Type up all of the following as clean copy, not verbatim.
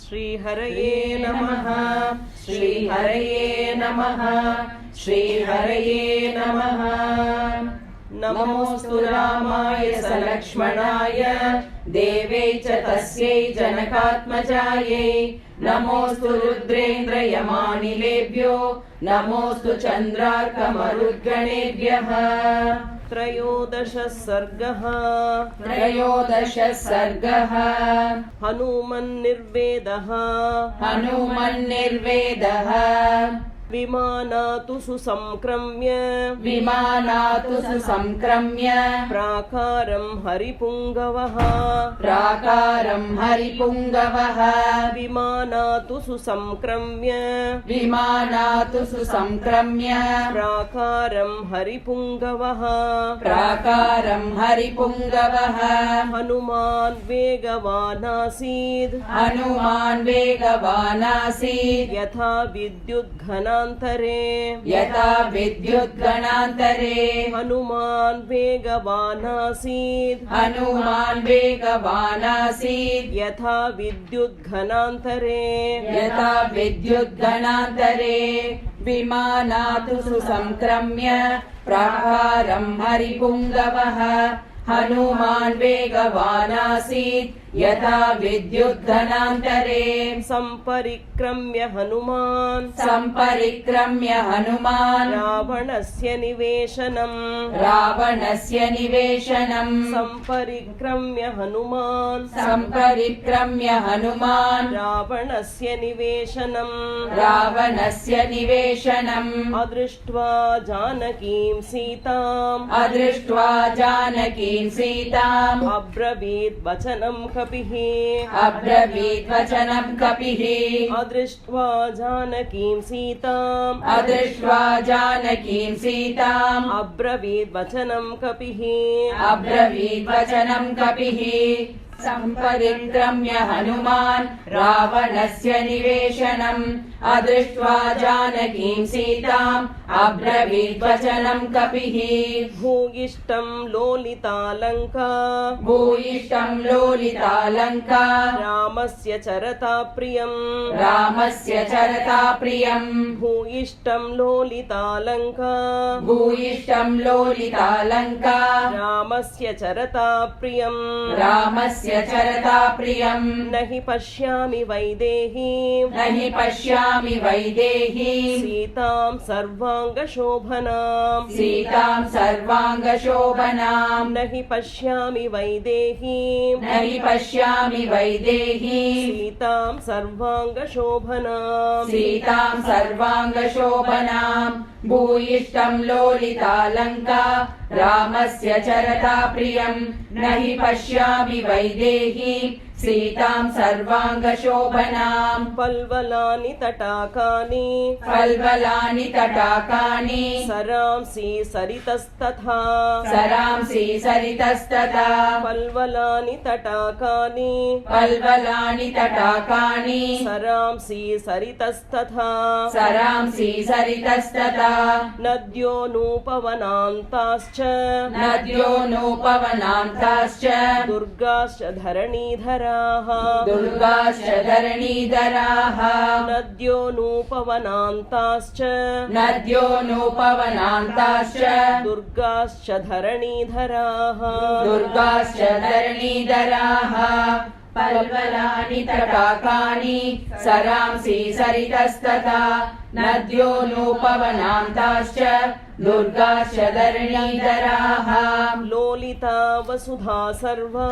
श्रीहरये नमः श्रीहरये नमः श्रीहरये नमः। नमोऽस्तु रामाय सलक्ष्मणाय देवै च तस्यै जनकात्मजायै। नमोऽस्तु रुद्रेन्द्रयमानिलेभ्यो नमोऽस्तु चन्द्रार्कमरुद्गणेभ्यः। त्रयोदशः सर्गः। हनुमन्निर्वेदः। विमानातु सुसंक्रम्य प्राकारं हरिपुङ्गवः। विमानातु सुसंक्रम्य प्राकारं हरिपुङ्गवः। हनुमान् वेगवानासीत् यथा विद्युद्घनान्तरे। हनुमान् वेगवानासीत् यथा विद्युद्घनान्तरे। विमानातु सुसंक्रम्य प्राकारं हरिपुङ्गवः। हनुमान् वेगवानासीत् यथा विद्युद्घनान्तरे। सम्परिक्रम्य हनुमान् रावणस्य निवेशनम्। सम्परिक्रम्य हनुमान् रावणस्य निवेशनम्। अदृष्ट्वा जानकीं सीताम् अब्रवीत् वचनं कपिः। अदृष्ट्वा जानकीं सीताम् अब्रवीत् वचनं कपिः। सम्परिक्रम्य हनुमान् रावणस्य निवेशनम्। अदृष्ट्वा जानकीं सीताम् अब्रवीत् वचनं कपिः। भूयिष्ठं लोलितालङ्का रामस्य चरता प्रियम्। भूयिष्ठं लोलितालङ्का रामस्य चरता प्रियम्। न हि पश्यामि वैदेहीं सीतां सर्वाङ्गशोभनाम्। न हि पश्यामि वैदेहीं सीतां सर्वाङ्गशोभनाम्। भूयिष्ठं लोलितालङ्का रामस्य चरता प्रियम्। न हि पश्यामि वैदेहीं सीतां सर्वाङ्गशोभनाम्। पल्वलानि तटाकानि सरांसि सरितस्तथा। पल्वलानि तटाकानि सरांसि सरितस्तथा। नद्योऽनुपवनान्ताश्च दुर्गाश्च धरणीधराः। नद्योऽनुपवनान्ताश्च दुर्गाश्च धरणीधराः। पल्वलानि तटाकानि सरांसि सरितस्तथा। नद्योऽनुपवनान्ताश्च दुर्गाश्च धरणीधराः। लोलिता वसुधा सर्वा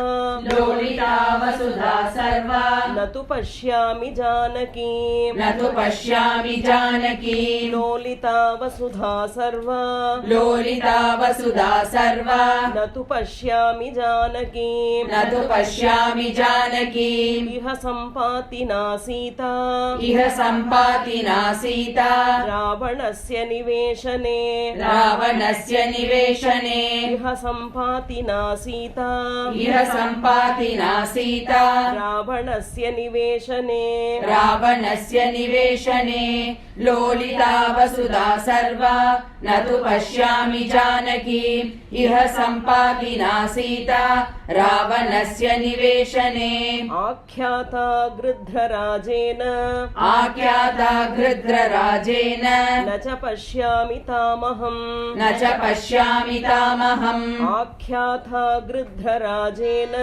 न तु पश्यामि जानकीं। लोलिता वसुधा सर्वा न तु पश्यामि जानकीं। इह सम्पातिना सीता रावणस्य निवेशने। इह सम्पातिना सीता रावणस्य निवेशने। लोलिता वसुधा सर्वा न तु पश्यामि जानकी इह सम्पातिना सीता रावणस्य निवेशने आख्याता गृध्रराजेन आख्याता गृध्रराजेन न च पश्यामि तामहम् न च पश्यामि तामहम् आख्याता गृध्रराजेन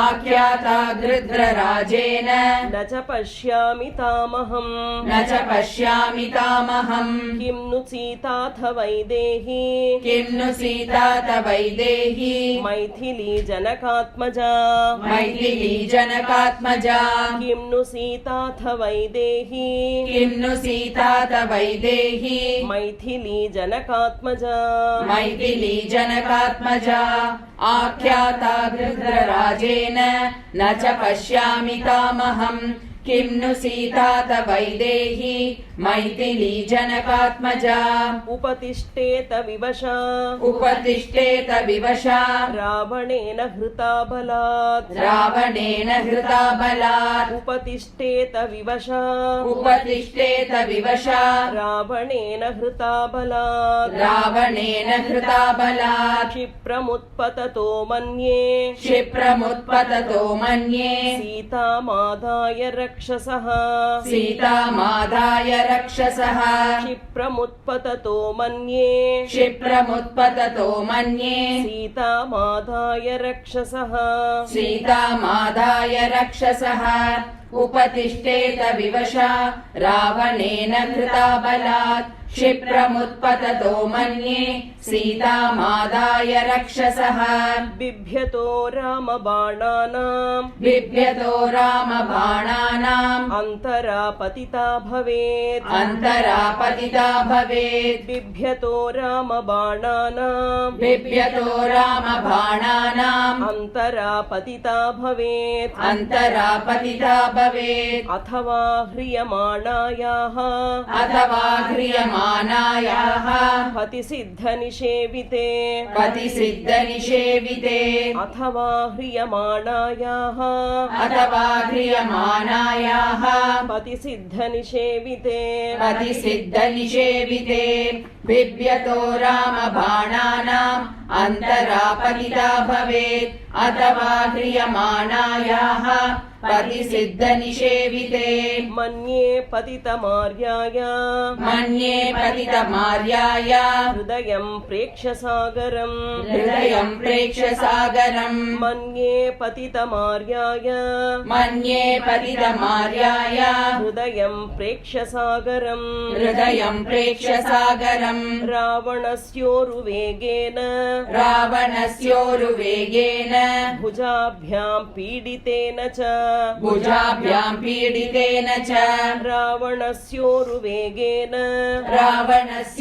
आख्याता गृध्रराजेन न च पश्यामि तामहम् न च पश्यामि तामहम् किं नु सीताथ वैदेही किं नु सीता तवैदेही मैथिली जनकात्मजा मैथिली जनकात्मजा किं नु सीताथ वैदेही किं नु सीता तवैदेही मैथिली जनकात्मजा मैथिली जनकात्मजा आख्याता गृध्रराजेन न च पश्यामि तामहम् किं नु सीता तवैदेही मैथिली जनकात्मजा उपतिष्ठेत विवशा उपतिष्ठेत विवशा रावणेन हृता बलात् रावणेन हृता बलात् उपतिष्ठेत विवशा उपतिष्ठेत विवशा रावणेन हृता बलात् रावणेन हृता बलात् क्षिप्रमुत्पततो मन्ये क्षिप्रमुत्पततो मन्ये सीतामादाय रक्षसः सीतामादाय रक्षसः क्षिप्रमुत्पततो मन्ये क्षिप्रमुत्पततो मन्ये सीतामादाय रक्षसः सीतामादाय रक्षसः उपतिष्ठेत विवशा रावणेन हृता बलात् क्षिप्रमुत्पततो मन्ये सीतामादाय रक्षसः बिभ्यतो रामबाणानाम् बिभ्यतो रामबाणानाम् अन्तरा पतिता भवेत् अन्तरा पतिता भवेत् बिभ्यतो रामबाणानाम् बिभ्यतो रामबाणानाम् अन्तरा पतिता भवेत् अन्तरा पतिता भवेत् अथवा ह्रियमाणायाः अथवा ह्रियमाणायाः पतिसिद्धनिषेविते पतिसिद्धनिषेविते अथवा ह्रियमाणायाः अथवा ह्रियमाणायाः पतिसिद्धनिषेविते पतिसिद्धनिषेविते बिभ्यतो रामबाणानाम् अन्तरा पतिता भवेत् अथवा ह्रियमाणायाः पतिसिद्धनिषेविते मन्ये पतितमार्याय मन्ये पतितमार्याय हृदयं प्रेक्ष्य सागरम् हृदयं प्रेक्ष्य सागरम् मन्ये पतितमार्याय मन्ये पतितमार्याय हृदयं प्रेक्ष्य सागरम् हृदयं प्रेक्ष्य सागरम् रावणस्योरुवेगेन रावणस्योरुवेगेन भुजाभ्यां पीडितेन च भुजाभ्यां पीडितेन च रावणस्योरुवेगेन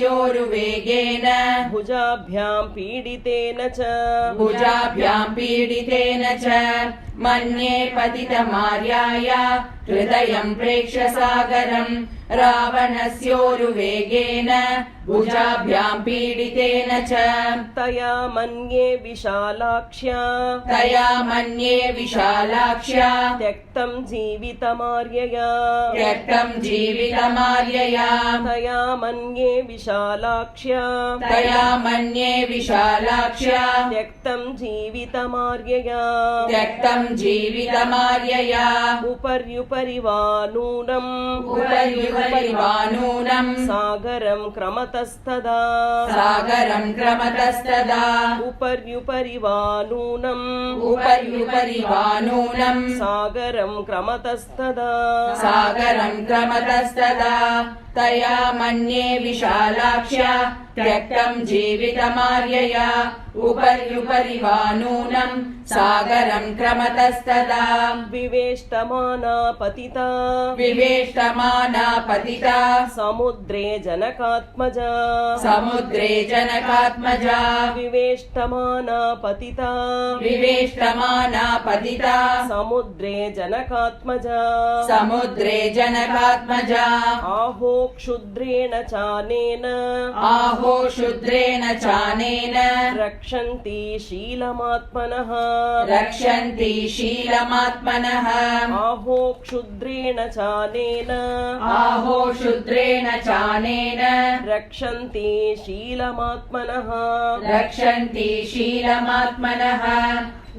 रावणस्योरुवेगेन भुजाभ्यां पीडितेन च भुजाभ्यां पीडितेन च मन्ये पतितमार्याय हृदयं प्रेक्ष्य सागरम् रावणस्योरुवेगेन भुजाभ्यां पीडितेन च तया मन्ये विशालाक्ष्या तया मन्ये विशालाक्ष्या त्यक्तं जीवितमार्यया त्यक्तं जीवितमार्यया तया मन्ये विशालाक्ष्या तया मन्ये विशालाक्ष्या त्यक्तं जीवितमार्यया त्यक्तं जीवितमार्यया उपर्युपरि वा नूनम् उपर्युपरि वा नूनम् सागरं क्रमतस्तदा सागरं क्रमतस्तदा उपर्युपरि वा नूनम् उपर्युपरि वा नूनम् सागरं क्रमतस्तदा सागरं क्रमतस्तदा तया मन्ये विशालाक्ष्या त्यक्तं जीवितमार्यया उपर्युपरि वा नूनम् सागरं क्रमतस्तदा विवेष्टमाना पतिता विवेष्टमाना पतिता समुद्रे जनकात्मजा समुद्रे जनकात्मजा विवेष्टमाना पतिता विवेष्टमाना पतिता समुद्रे जनकात्मजा समुद्रे जनकात्मजा आहो क्षुद्रेण चानेन आहो आहो शूद्रेण चानेन रक्षन्ति शीलमात्मनः रक्षन्ति शीलमात्मनः आहो क्षुद्रेण चानेन आहो शूद्रेण चानेन रक्षन्ति शीलमात्मनः रक्षन्ति शीलमात्मनः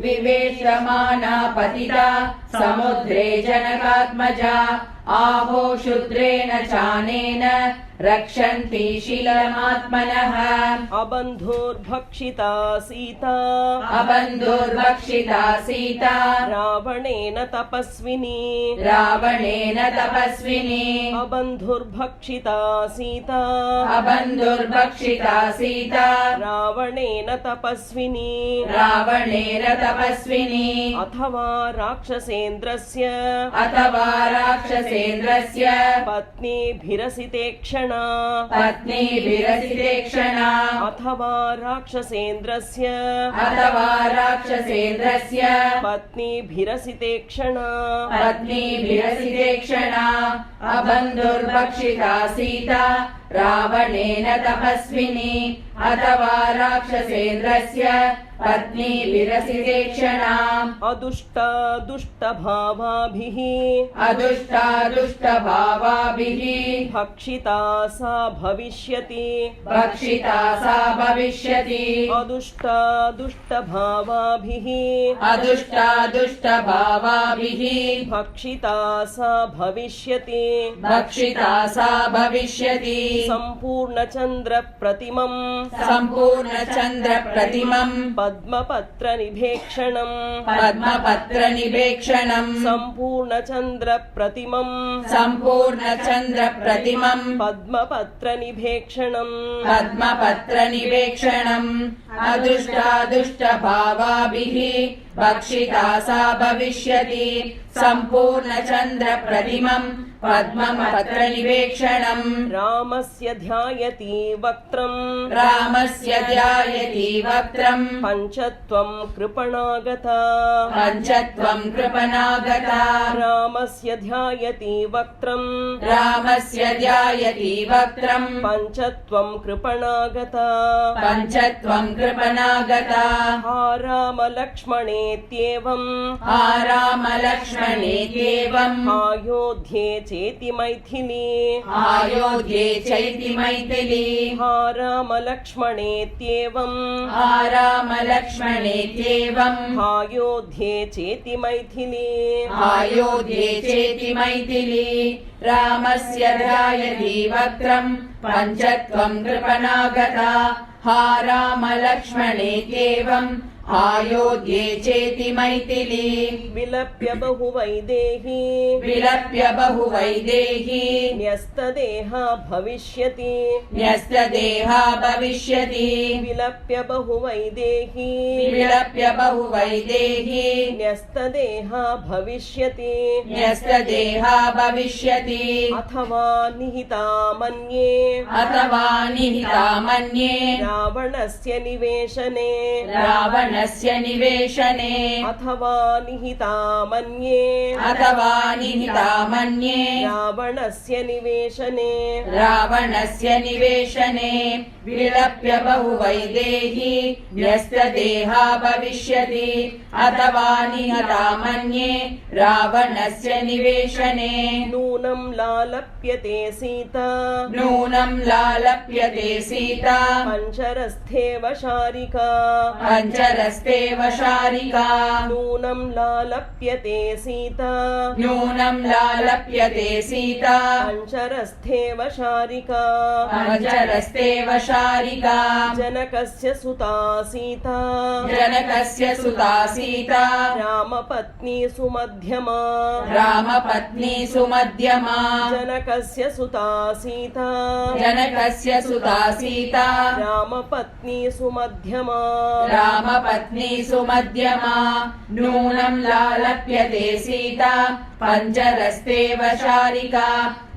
विवेशमाना पतिता समुद्रे जनकात्मजा आहो शूद्रेण चानेन रक्षन्ति शीलमात्मनः अबन्धुर्भक्षिता सीता अबन्धुर्भक्षिता सीता रावणेन तपस्विनी रावणेन तपस्विनी अबन्धुर्भक्षिता सीता अबन्धुर्भक्षिता सीता रावणेन तपस्विनी रावणेन तपस्विनी अथवा राक्षसेन्द्रस्य अथवा राक्षसेन्द्रस्य पत्नीभिरसिते क्षणा पत्नीभिरसिते क्षणा अथवा राक्षसेन्द्रस्य अथवा राक्षसेन्द्रस्य पत्नीभिरसिते क्षणा पत्नीभिरसिते क्षणा अबन्धुर्भक्षिता सीता रावणेन तपस्विनी अथवा राक्षसेन्द्रस्य पत्नीभिरसिते क्षणा अदुष्टा दुष्टभावाभिः अदुष्टा दुष्टभावाभिः भक्षिता सा भविष्यति भक्षिता सा भविष्यति अदुष्टा दुष्टभावाभिः अदुष्टा दुष्टभावाभिः भक्षिता सा भविष्यति भक्षिता सा भविष्यति सम्पूर्णचन्द्रप्रतिमम् सम्पूर्णचन्द्रप्रतिमम् पद्मपत्रनिभेक्षणम् पद्मपत्रनिभेक्षणम् सम्पूर्णचन्द्रप्रतिमम् सम्पूर्णचन्द्रप्रतिमम् पद्मपत्रनिभेक्षणम् पद्मपत्रनिभेक्षणम् अदुष्टा दुष्टभावाभिः भक्षिता सा भविष्यति सम्पूर्णचन्द्रप्रतिमम् पद्मपत्रनिभेक्षणम् रामस्य ध्यायति वक्त्रम् रामस्य ध्यायति वक्त्रम् पञ्चत्वम् कृपणागता पञ्चत्वम् कृपणागता रामस्य ध्यायति वक्त्रम् रामस्य ध्यायति वक्त्रम् पञ्चत्वम् कृपणागता पञ्चत्वम् कृपणागता हा रामलक्ष्मणेत्येवम् हा रामलक्ष्मणेत्येवम् अयोध्ये चेति मैथिली अयोध्ये चैति मैथिली हा रामलक्ष्मणेत्येवम् हा रामलक्ष्मणेत्येवम् अयोध्ये चेति मैथिली अयोध्ये चेति मैथिली रामस्य ध्यायति वक्त्रम् पञ्चत्वम् कृपणागता हा रामलक्ष्मणेत्येवम् अयोध्ये चेति मैथिली विलप्य बहुवैदेही विलप्य बहुवैदेही न्यस्तदेहा भविष्यति न्यस्तदेहा भविष्यति विलप्य बहुवैदेही विलप्य बहुवैदेही न्यस्तदेहा भविष्यति न्यस्तदेहा भविष्यति अथवा निहिता मन्ये अथवा निहिता मन्ये रावणस्य निवेशने रावणस्य निवेशने अथवा निहिता मन्ये अथवा निहिता मन्ये रावणस्य निवेशने रावणस्य निवेशने विलप्य बहुवैदेही न्यस्तदेहा भविष्यति अथवा निहता मन्ये रावणस्य निवेशने नूनं लालप्यते सीता नूनं लालप्यते सीता पञ्चरस्थेव शारिका पञ्चरस्तेव शारिका नूनं लालप्यते सीता नूनं लालप्यते सीता पञ्चरस्थेव शारिका पञ्चरस्तेव शारिका जनकस्य सुता सीता जनकस्य सुता सीता रामपत्नी सुमध्यमा रामपत्नी सुमध्यमा जनकस्य सुता सीता जनकस्य सुता सीता रामपत्नी सुमध्यमा रामपत्नी सुमध्यमा नूनं लालप्यते सीता पञ्जरस्तेव शारिका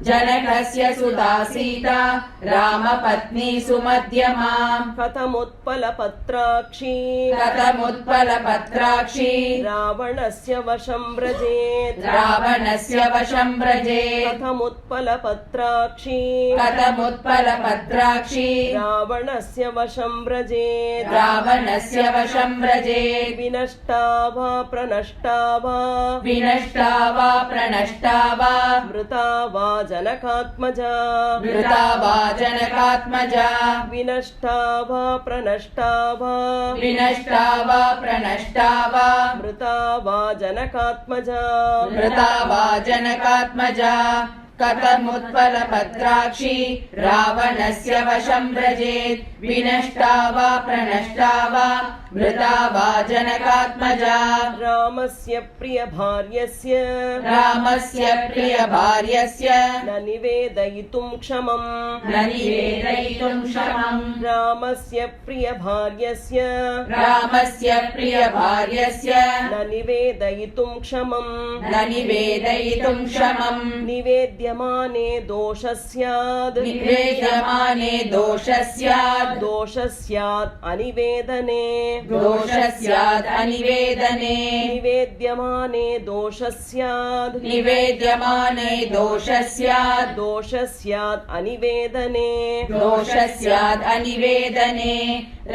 जनकस्य सुता सीता रामपत्नी सुमध्यमा कथमुत्पलपत्राक्षी कथमुत्पलपत्राक्षी रावणस्य वशं व्रजेत् रावणस्य वशं व्रजेत् कथमुत्पलपत्राक्षी कथमुत्पलपत्राक्षी रावणस्य वशं व्रजेत् रावणस्य वशं व्रजेत् विनष्टा वा प्रनष्टा वा विनष्टा वा प्रणष्टा वा मृता वा जनकात्मजा मृता वा जनकात्मजा विनष्टा वा प्रनष्टा वा विनष्टा वा प्रणष्टा वा मृता वा जनकात्मजा मृता वा जनकात्मजा कथमुत्पलपत्राक्षी रावणस्य वशं व्रजेत् विनष्टा वा प्रणष्टा वा मृता वा जनकात्मजा रामस्य प्रियभार्यस्य रामस्य प्रियभार्यस्य न निवेदयितुं क्षमम् न निवेदयितुं क्षमम् रामस्य प्रियभार्यस्य रामस्य प्रियभार्यस्य न निवेदयितुं क्षमम् न निवेदयितुं क्षमम् निवेद्यमाने दोषः स्यात् निवेद्यमाने दोषः स्यात् दोषः स्यात् अनिवेदने दोषः स्यात् अनिवेदने निवेद्यमाने दोषः स्यात् निवेद्यमाने दोषः स्यात् दोषः स्यात् अनिवेदने दोषः स्यात् अनिवेदने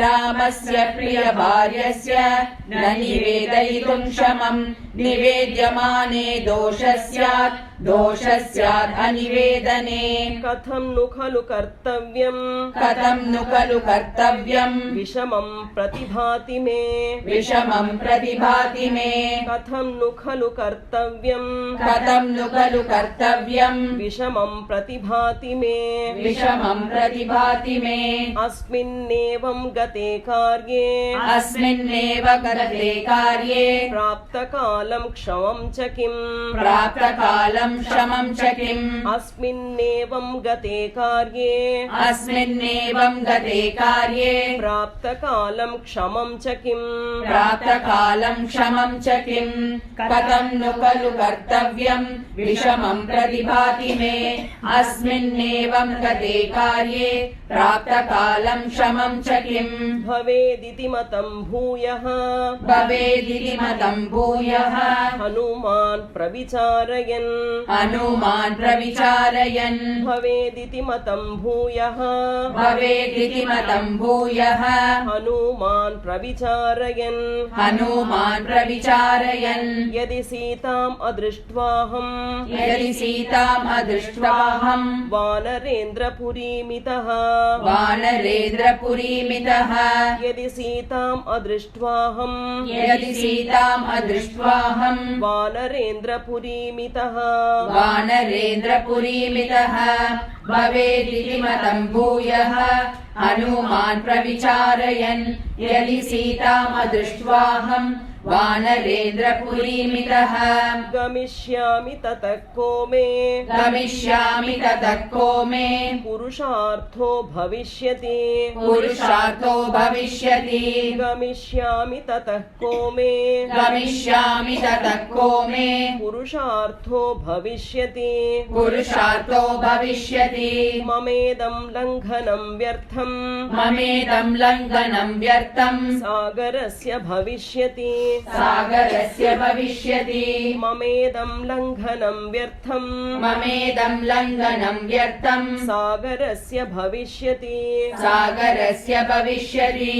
रामस्य प्रियभार्यस्य न निवेदयितुं क्षमम् निवेद्यमाने दोषः स्यात् दोषः स्यात् अनिवेदने कथं नु खलु कर्तव्यम् कथं नु खलु कर्तव्यम् विषमं प्रतिभाति मे विषमं प्रतिभाति मे कथं नु खलु कर्तव्यम् कथं नु खलु कर्तव्यम् विषमं प्रतिभाति मे विषमं प्रतिभाति मे अस्मिन्नेवं गते कार्ये अस्मिन्नेव गते कार्ये प्राप्तकालं क्षमं च किम् प्राप्तकालं क्षमं च किम् अस्मिन्नेवं गते कार्ये अस्मिन्नेवं गते कार्ये प्राप्तकालं क्षमं च किम् प्राप्तकालं क्षमं च किम् कथं नु खलु कर्तव्यम् विषमं प्रतिभाति मे अस्मिन्नेवं गते कार्ये प्राप्तकालं क्षमं च किम् भवेदिति मतं भूयः भवेदिति मतं भूयः हनुमान् प्रविचारयन् हनुमान् प्रविचारयन् भवेदिति मतं भूयः भवेदिति मतं भूयः हनुमान् प्रविचारयन् हनुमान् प्रविचारयन् यदि सीताम् अदृष्ट्वाहम् यदि सीताम् अदृष्ट्वाहम् वानरेन्द्रपुरीमितः वानरेन्द्रपुरीमितः यदि सीताम् अदृष्ट्वाहम् यदि सीताम् अदृष्ट्वाहम् वानरेन्द्रपुरीमितः वानरेन्द्रपुरीमितः भवेदिति मतं भूयः हनुमान् प्रविचारयन् यदि सीताम् अदृष्ट्वाहम् वानरेन्द्रपुरीमितः गमिष्यामि ततः को मे गमिष्यामि ततः को मे पुरुषार्थो भविष्यति पुरुषार्थो भविष्यति गमिष्यामि ततः को मे गमिष्यामि ततः को मे पुरुषार्थो भविष्यति पुरुषार्थो भविष्यति ममेदं लङ्घनं व्यर्थम् ममेदं लङ्घनं व्यर्थम् सागरस्य भविष्यति सागरस्य भविष्यति ममेदं लङ्घनं व्यर्थम् ममेदं लङ्घनं व्यर्थम् सागरस्य भविष्यति सागरस्य भविष्यति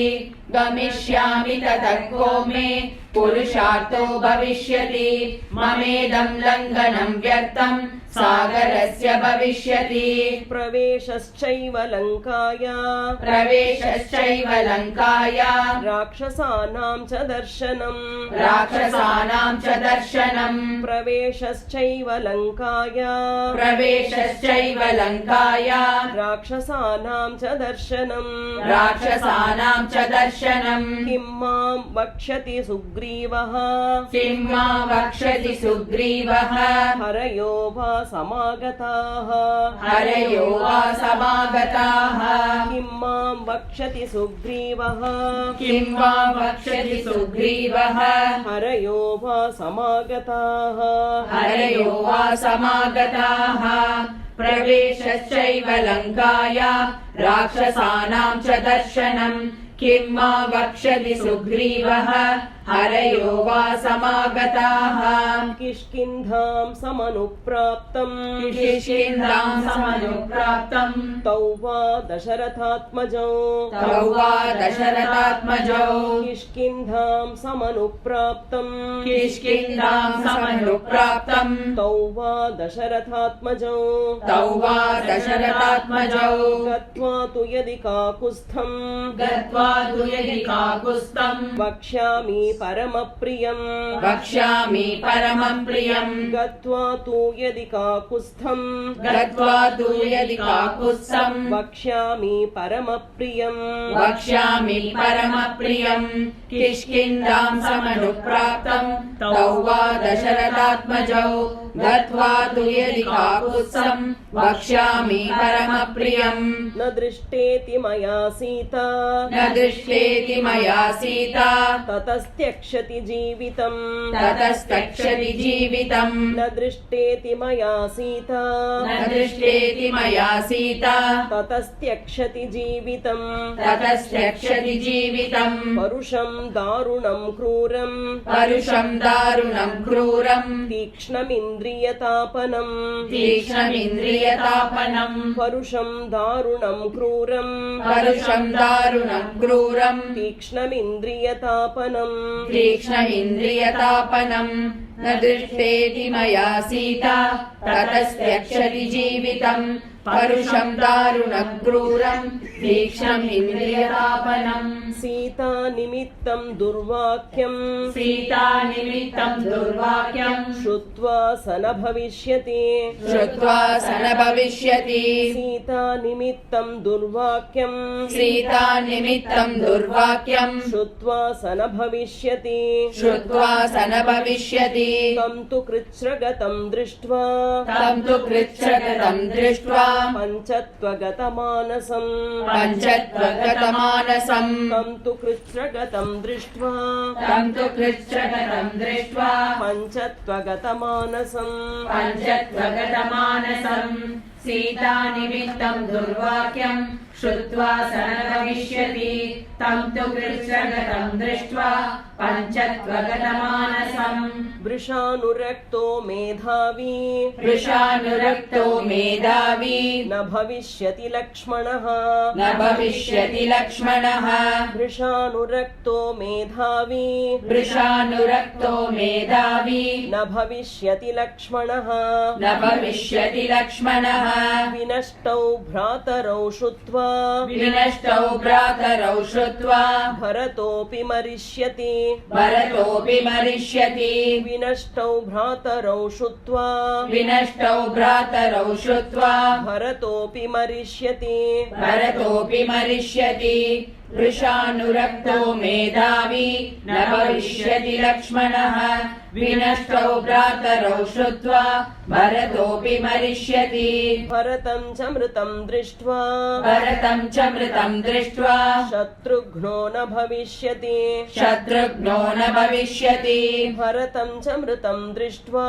गमिष्यामि ततः को मे पुरुषार्थो भविष्यति ममेदं लङ्घनं व्यर्थम् सागरस्य भविष्यति प्रवेशश्चैव लङ्काया प्रवेशश्चैव लङ्काया राक्षसानां च दर्शनम् राक्षसानां च दर्शनम् प्रवेशश्चैव लङ्काया प्रवेशश्चैव लङ्काया राक्षसानां च दर्शनम् राक्षसानां च दर्शनम् किं मां वक्ष्यति सुग्रीवः किं मा वक्ष्यति सुग्रीवः हरयो वा समागताः हरयो वा समागताः किं मां वक्षति सुग्रीवः किं वा वक्ष्यति सुग्रीवः हरयो वा समागताः हरयो वा समागताः प्रवेशश्चैव लङ्काया राक्षसानां च दर्शनम् किं मा वक्ष्यति सुग्रीवः हरयो वा समागताः किष्किन्धां समनुप्राप्तम् किष्किन्धां समनुप्राप्तम् तौ वा दशरथात्मजौ तौ वा दशरथात्मजौ किष्किन्धां समनुप्राप्तम् किष्किन्धां समनुप्राप्तम् तौ वा दशरथात्मजौ तौ वा दशरथात्मजौ गत्वा तु यदि काकुत्स्थम् गत्वा तु यदि काकुत्स्थम् वक्ष्यामि परमप्रियम् वक्ष्यामि परमं प्रियम् गत्वा तु यदि काकुत्स्थम् गत्वा तु यदि काकुत्स्थम् वक्ष्यामि परमप्रियम् वक्ष्यामि परमप्रियम् किष्किन्धां समनुप्राप्तम् तौ वा दशरथात्मजौ गत्वा तु यदि काकुत्स्थम् वक्ष्यामि परमप्रियम् न दृष्टेति मया सीता न दृष्टेति मया सीता ततस्त्यक्षति जीवितम् ततस्तक्षति जीवितम् न दृष्टेति मया सीता न दृष्टेति मया सीता ततस्त्यक्षति जीवितम् ततस्त्यक्षति जीवितम् परुषं दारुणं क्रूरम् परुषं दारुणं क्रूरम् तीक्ष्णमिन्द्रियतापनम् तीक्ष्णमिन्द्रियतापनम् परुषं दारुणं क्रूरम् परुषं दारुणं क्रूरम् तीक्ष्णमिन्द्रियतापनम् तीक्ष्णमिन्द्रियतापनम् न दृष्टेति मया सीता ततस्त्यक्षति जीवितम् परुषं दारुणं क्रूरम् तीक्ष्णमिन्द्रियतापनम् सीता निमित्तं दुर्वाक्यम् सीता निमित्तं दुर्वाक्यम् श्रुत्वा स न भविष्यति श्रुत्वा स न भविष्यति सीता निमित्तं दुर्वाक्यम् सीता निमित्तं दुर्वाक्यम् श्रुत्वा स न भविष्यति श्रुत्वा स न भविष्यति तं तु कृच्छ्रगतं दृष्ट्वा तं तु कृच्छ्रगतं दृष्ट्वा पञ्चत्वगतमानसम् पञ्चत्वगतमानसम् तं तु कृच्छ्रगतं दृष्ट्वा तं तु कृच्छ्रगतं दृष्ट्वा पञ्चत्वगतमानसम् पञ्चत्वगतमानसम् सीता निमित्तं दुर्वाक्यम् श्रुत्वा स न भविष्यति तं तु कृच्छ्रगतं दृष्ट्वा पञ्चत्वगतमानसम् वृषानुरक्तो मेधावी वृषानुरक्तो मेधावी न भविष्यति लक्ष्मणः न भविष्यति लक्ष्मणः वृषानुरक्तो मेधावी वृषानुरक्तो मेधावी न भविष्यति लक्ष्मणः न भविष्यति लक्ष्मणः विनष्टौ भ्रातरौ श्रुत्वा विनष्टौ भ्रातरौ श्रुत्वा भरतोऽपि मरिष्यति भरतोऽपि मरिष्यति विनष्टौ भ्रातरौ श्रुत्वा विनष्टौ भ्रातरौ श्रुत्वा भरतोऽपि मरिष्यति भरतोऽपि मरिष्यति वृषानुरक्तो मेधावी न भविष्यति लक्ष्मणः विनष्टौ भ्रातरौ श्रुत्वा भरतोऽपि मरिष्यति भरतं च मृतं दृष्ट्वा भरतं च मृतं दृष्ट्वा शत्रुघ्नो न भविष्यति शत्रुघ्नो न भविष्यति भरतं च मृतं दृष्ट्वा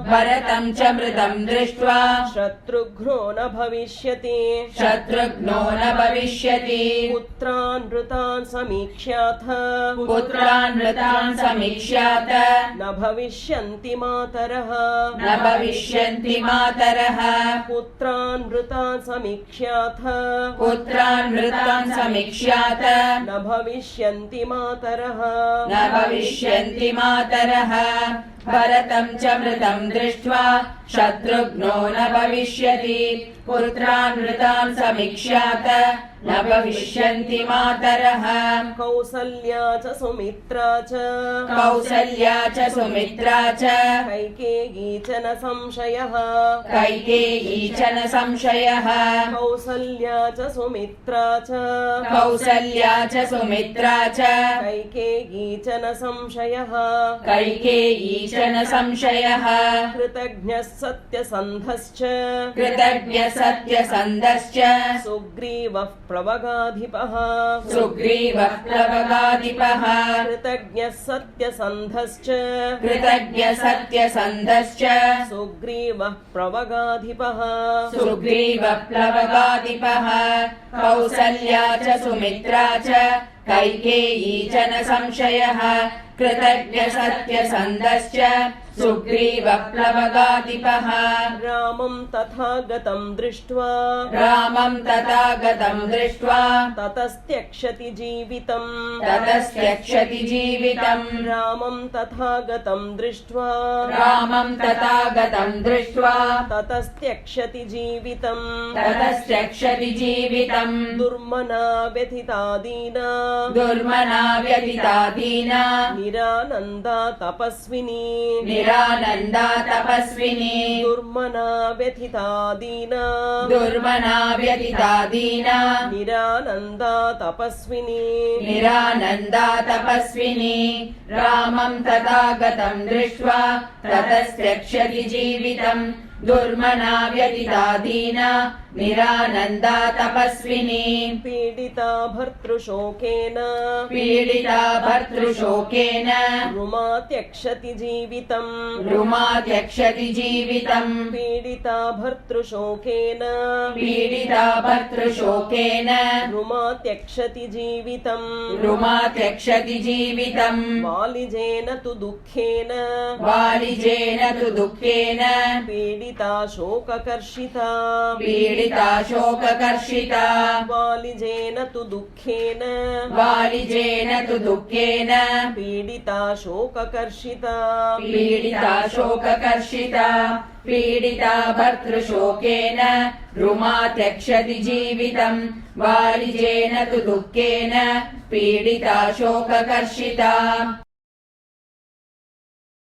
भरतं च मृतं दृष्ट्वा शत्रुघ्नो न भविष्यति शत्रुघ्नो न भविष्यति पुत्रान् नृतान् समीक्ष्याथ पुत्रान् मृतान् समीक्ष्यात न भविष्यन्ति मातरः न भविष्यन्ति मातरः पुत्रान् नृतान् समीक्ष्याथ पुत्रान् मृतान् समीक्ष्यात न भविष्यन्ति मातरः न भविष्यन्ति मातरः भरतं च मृतं दृष्ट्वा शत्रुघ्नो न भविष्यति पुत्रान् मृतान् समीक्ष्यात न भविष्यन्ति मातरः कौसल्या च सुमित्रा च कौसल्या च सुमित्रा च कैकेयी च न संशयः कैकेयी च न संशयः कौसल्या च सुमित्रा च कौसल्या च सुमित्रा च कैकेयी च न संशयः कैकेयी च कश्चन संशयः कृतज्ञः सत्यसन्धश्च कृतज्ञ सत्यसन्धश्च सुग्रीवः प्लवगाधिपः सुग्रीवः प्लवगाधिपः कृतज्ञः सत्यसन्धश्च कृतज्ञ सत्यसन्धश्च सुग्रीवः प्लवगाधिपः सुग्रीवः प्लवगाधिपः कौसल्या च सुमित्रा च कैकेयी च न संशयः कृतज्ञ सत्यसन्धश्च सुग्रीवः प्लवगाधिपः रामं तथागतं दृष्ट्वा रामं तथागतं दृष्ट्वा ततस्त्यक्षति जीवितम् ततस्त्यक्षति जीवितम् रामं तथागतं दृष्ट्वा रामं तथागतं दृष्ट्वा ततस्त्यक्षति जीवितम् ततस्त्यक्षति जीवितम् दुर्मना व्यथिता दीना दुर्मना व्यथिता दीना निरानन्दा तपस्विनी निरानन्दा तपस्विनी दुर्मना व्यथिता दीना दुर्मना व्यथिता दीना निरानन्दा तपस्विनी निरानन्दा तपस्विनी रामं तथागतं दृष्ट्वा ततस्त्यक्षति जीवितम् दुर्मना व्यथिता दीना निरानन्दा तपस्विनी पीडिता भर्तृशोकेन पीडिता भर्तृशोकेन रुमा त्यक्षति जीवितम् रुमा त्यक्षति जीवितम् पीडिता भर्तृशोकेन पीडिता भर्तृशोकेन रुमा त्यक्षति जीवितम् रुमा त्यक्षति जीवितम् वालिजेन तु दुःखेन वालिजेन तु दुःखेन पीडिता शोककर्षिता पीडिता शोककर्षिता वालिजेन तु दुःखेन वालिजेन तु दुःखेन पीडिता शोककर्षिता पीडिता शोककर्षिता पीडिता भर्तृशोकेन रुमा त्यक्षति जीवितम् वालिजेन तु दुःखेन पीडिता शोककर्षिता।